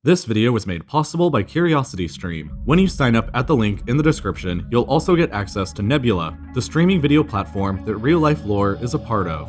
This video was made possible by CuriosityStream. When you sign up at the link in the description, you'll also get access to Nebula, the streaming video platform that Real Life Lore is a part of.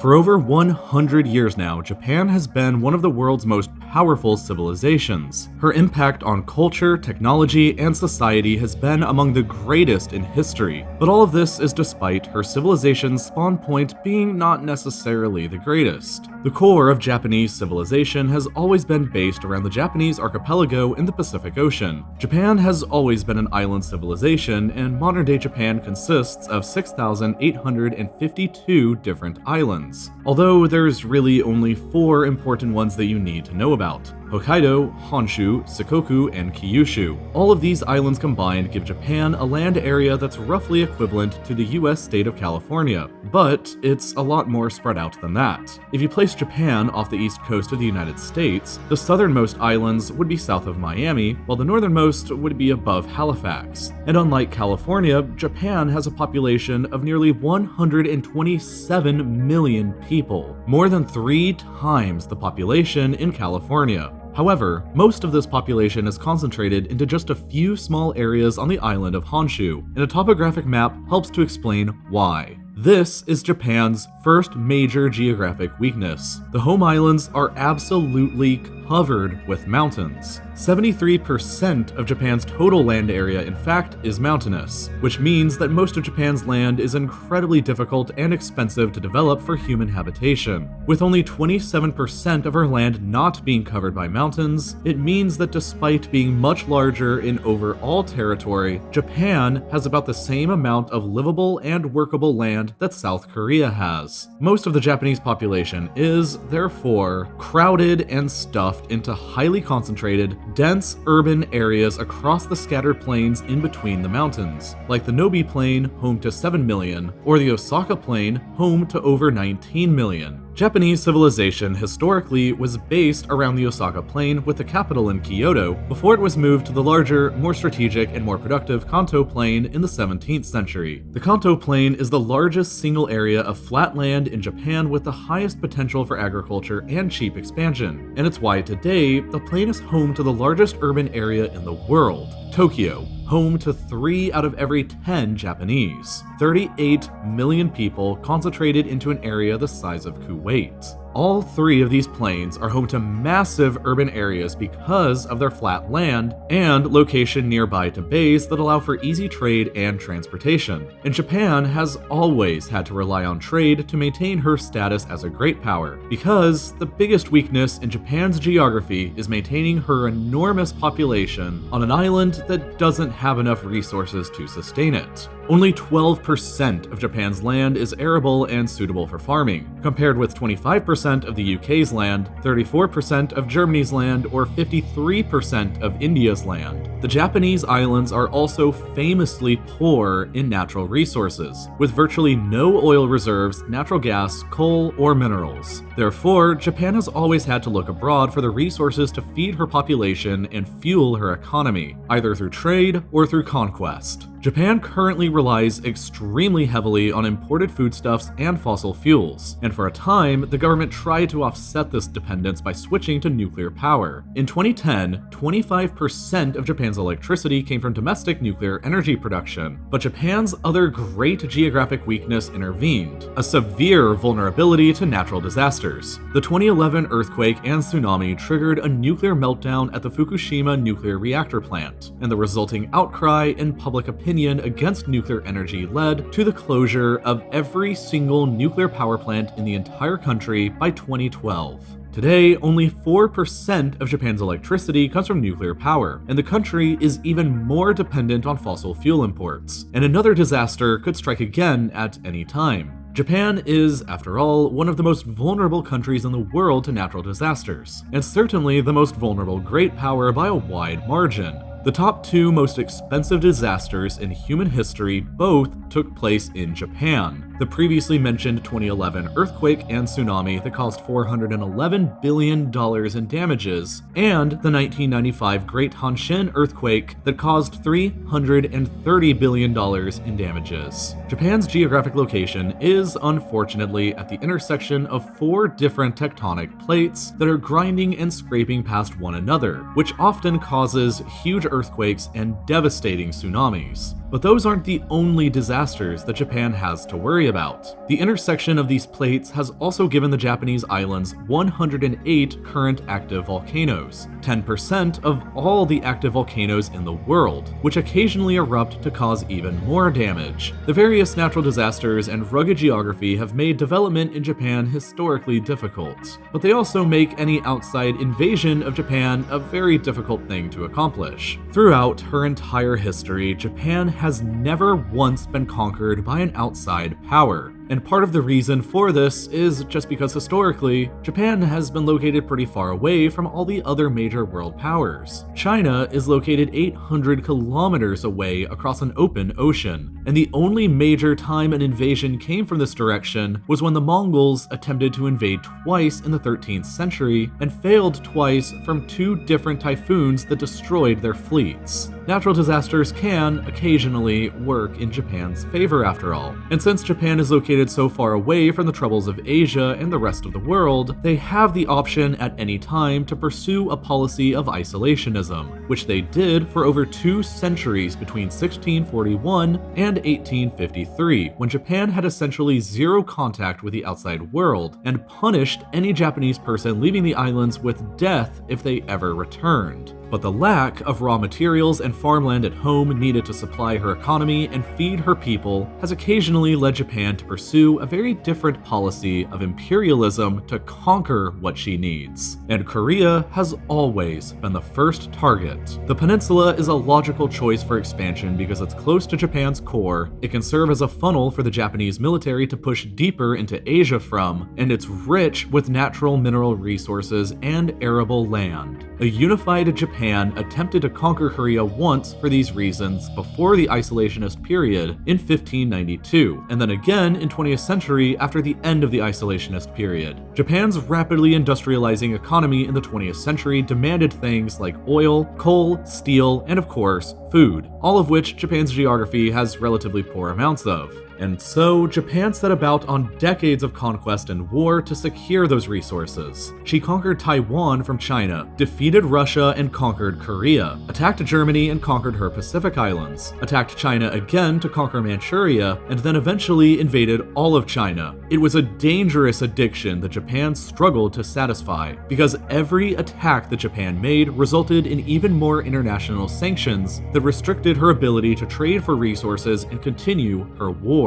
For over 100 years now, Japan has been one of the world's most powerful civilizations. Her impact on culture, technology, and society has been among the greatest in history. But all of this is despite her civilization's spawn point being not necessarily the greatest. The core of Japanese civilization has always been based around the Japanese archipelago in the Pacific Ocean. Japan has always been an island civilization, and modern-day Japan consists of 6,852 different islands. Although there's really only 4 important ones that you need to know about: Hokkaido, Honshu, Shikoku, and Kyushu. All of these islands combined give Japan a land area that's roughly equivalent to the US state of California, but it's a lot more spread out than that. If you place Japan off the east coast of the United States, the southernmost islands would be south of Miami, while the northernmost would be above Halifax. And unlike California, Japan has a population of nearly 127 million people, more than 3 times the population in California. However, most of this population is concentrated into just a few small areas on the island of Honshu, and a topographic map helps to explain why. This is Japan's first major geographic weakness. The home islands are absolutely covered with mountains. 73% of Japan's total land area, in fact, is mountainous, which means that most of Japan's land is incredibly difficult and expensive to develop for human habitation. With only 27% of her land not being covered by mountains, it means that despite being much larger in overall territory, Japan has about the same amount of livable and workable land that South Korea has. Most of the Japanese population is, therefore, crowded and stuffed into highly concentrated, dense urban areas across the scattered plains in between the mountains, like the Nobi Plain, home to 7 million, or the Osaka Plain, home to over 19 million. Japanese civilization historically was based around the Osaka Plain, with the capital in Kyoto, before it was moved to the larger, more strategic, and more productive Kanto Plain in the 17th century. The Kanto Plain is the largest single area of flat land in Japan with the highest potential for agriculture and cheap expansion, and it's why today the plain is home to the largest urban area in the world, Tokyo, home to 3 out of every 10 Japanese. 38 million people concentrated into an area the size of Kuwait. All 3 of these plains are home to massive urban areas because of their flat land and location nearby to bays that allow for easy trade and transportation. And Japan has always had to rely on trade to maintain her status as a great power, because the biggest weakness in Japan's geography is maintaining her enormous population on an island that doesn't have enough resources to sustain it. Only 12% of Japan's land is arable and suitable for farming, compared with 25% of the UK's land, 34% of Germany's land, or 53% of India's land. The Japanese islands are also famously poor in natural resources, with virtually no oil reserves, natural gas, coal, or minerals. Therefore, Japan has always had to look abroad for the resources to feed her population and fuel her economy, either through trade or through conquest. Japan currently relies extremely heavily on imported foodstuffs and fossil fuels, and for a time, the government tried to offset this dependence by switching to nuclear power. In 2010, 25% of Japan's electricity came from domestic nuclear energy production, but Japan's other great geographic weakness intervened: a severe vulnerability to natural disasters. The 2011 earthquake and tsunami triggered a nuclear meltdown at the Fukushima nuclear reactor plant, and the resulting outcry and public opinion against nuclear energy led to the closure of every single nuclear power plant in the entire country by 2012. Today, only 4% of Japan's electricity comes from nuclear power, and the country is even more dependent on fossil fuel imports, and another disaster could strike again at any time. Japan is, after all, one of the most vulnerable countries in the world to natural disasters, and certainly the most vulnerable great power by a wide margin. The top 2 most expensive disasters in human history both took place in Japan. the previously mentioned 2011 earthquake and tsunami that caused $411 billion in damages, and the 1995 Great Hanshin earthquake that caused $330 billion in damages. Japan's geographic location is, unfortunately, at the intersection of 4 different tectonic plates that are grinding and scraping past one another, which often causes huge earthquakes and devastating tsunamis. But those aren't the only disasters that Japan has to worry about. The intersection of these plates has also given the Japanese islands 108 current active volcanoes, 10% of all the active volcanoes in the world, which occasionally erupt to cause even more damage. The various natural disasters and rugged geography have made development in Japan historically difficult, but they also make any outside invasion of Japan a very difficult thing to accomplish. Throughout her entire history, Japan has never once been conquered by an outside power. And part of the reason for this is just because historically, Japan has been located pretty far away from all the other major world powers. China is located 800 kilometers away across an open ocean, and the only major time an invasion came from this direction was when the Mongols attempted to invade twice in the 13th century and failed twice from 2 different typhoons that destroyed their fleets. Natural disasters can occasionally work in Japan's favor after all, and since Japan is located so far away from the troubles of Asia and the rest of the world, they have the option at any time to pursue a policy of isolationism, which they did for over 2 centuries between 1641 and 1853, when Japan had essentially zero contact with the outside world and punished any Japanese person leaving the islands with death if they ever returned. But the lack of raw materials and farmland at home needed to supply her economy and feed her people has occasionally led Japan to pursue a very different policy of imperialism to conquer what she needs. And Korea has always been the first target. The peninsula is a logical choice for expansion because it's close to Japan's core, it can serve as a funnel for the Japanese military to push deeper into Asia from, and it's rich with natural mineral resources and arable land. A unified Japan attempted to conquer Korea once for these reasons before the isolationist period in 1592, and then again in 20th century after the end of the isolationist period. Japan's rapidly industrializing economy in the 20th century demanded things like oil, coal, steel, and of course, food, all of which Japan's geography has relatively poor amounts of. And so, Japan set about on decades of conquest and war to secure those resources. She conquered Taiwan from China, defeated Russia and conquered Korea, attacked Germany and conquered her Pacific islands, attacked China again to conquer Manchuria, and then eventually invaded all of China. It was a dangerous addiction that Japan struggled to satisfy, because every attack that Japan made resulted in even more international sanctions that restricted her ability to trade for resources and continue her war.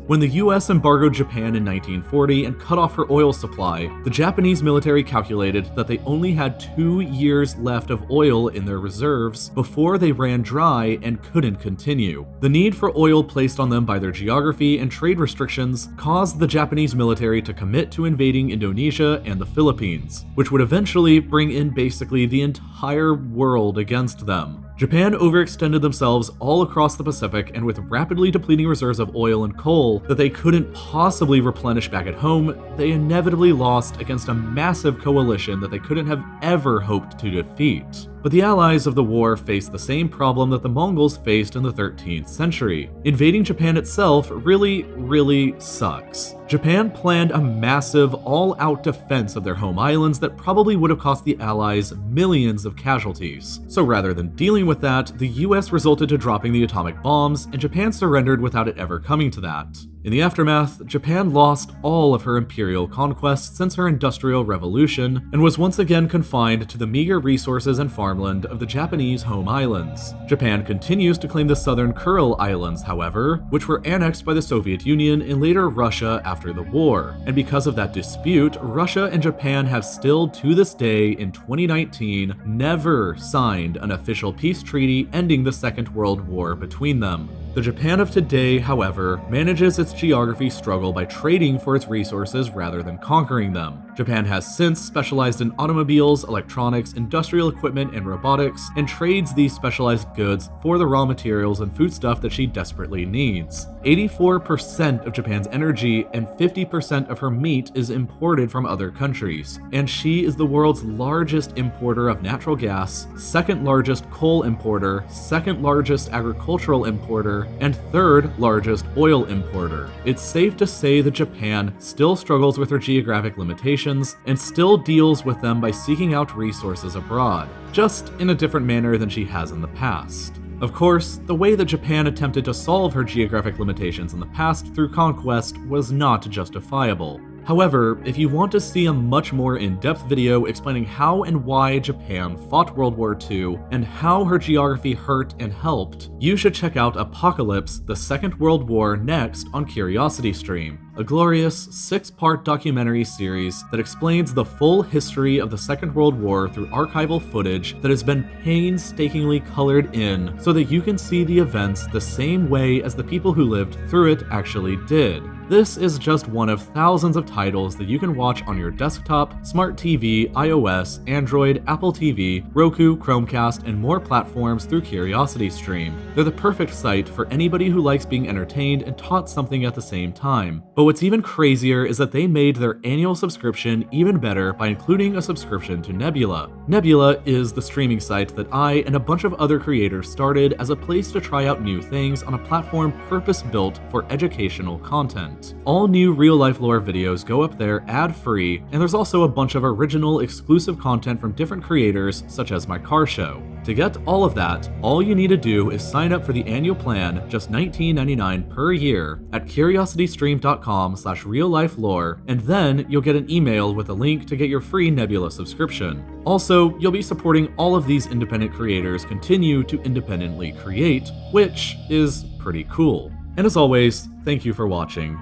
When the US embargoed Japan in 1940 and cut off her oil supply, the Japanese military calculated that they only had 2 years left of oil in their reserves before they ran dry and couldn't continue. The need for oil placed on them by their geography and trade restrictions caused the Japanese military to commit to invading Indonesia and the Philippines, which would eventually bring in basically the entire world against them. Japan overextended themselves all across the Pacific, and with rapidly depleting reserves of oil and coal that they couldn't possibly replenish back at home, they inevitably lost against a massive coalition that they couldn't have ever hoped to defeat. But the allies of the war faced the same problem that the Mongols faced in the 13th century. Invading Japan itself really sucks. Japan planned a massive, all-out defense of their home islands that probably would have cost the Allies millions of casualties. So rather than dealing with that, the US resorted to dropping the atomic bombs, and Japan surrendered without it ever coming to that. In the aftermath, Japan lost all of her imperial conquests since her Industrial Revolution, and was once again confined to the meager resources and farmland of the Japanese home islands. Japan continues to claim the southern Kuril Islands, however, which were annexed by the Soviet Union and later Russia after the war. And because of that dispute, Russia and Japan have still to this day in 2019 never signed an official peace treaty ending the Second World War between them. The Japan of today, however, manages its geography struggle by trading for its resources rather than conquering them. Japan has since specialized in automobiles, electronics, industrial equipment, and robotics, and trades these specialized goods for the raw materials and foodstuff that she desperately needs. 84% of Japan's energy and 50% of her meat is imported from other countries, and she is the world's largest importer of natural gas, second largest coal importer, second largest agricultural importer, and third largest oil importer. It's safe to say that Japan still struggles with her geographic limitations and still deals with them by seeking out resources abroad, just in a different manner than she has in the past. Of course, the way that Japan attempted to solve her geographic limitations in the past through conquest was not justifiable. However, if you want to see a much more in-depth video explaining how and why Japan fought World War II and how her geography hurt and helped, you should check out Apocalypse: The Second World War next on CuriosityStream, a glorious 6-part documentary series that explains the full history of the Second World War through archival footage that has been painstakingly colored in so that you can see the events the same way as the people who lived through it actually did. This is just one of thousands of titles that you can watch on your desktop, smart TV, iOS, Android, Apple TV, Roku, Chromecast, and more platforms through CuriosityStream. They're the perfect site for anybody who likes being entertained and taught something at the same time. But what's even crazier is that they made their annual subscription even better by including a subscription to Nebula. Nebula is the streaming site that I and a bunch of other creators started as a place to try out new things on a platform purpose-built for educational content. All new real-life lore videos go up there ad-free, and there's also a bunch of original, exclusive content from different creators, such as my car show. To get all of that, all you need to do is sign up for the annual plan, just $19.99 per year, at curiositystream.com/reallifelore, and then you'll get an email with a link to get your free Nebula subscription. Also, you'll be supporting all of these independent creators continue to independently create, which is pretty cool. And as always, thank you for watching.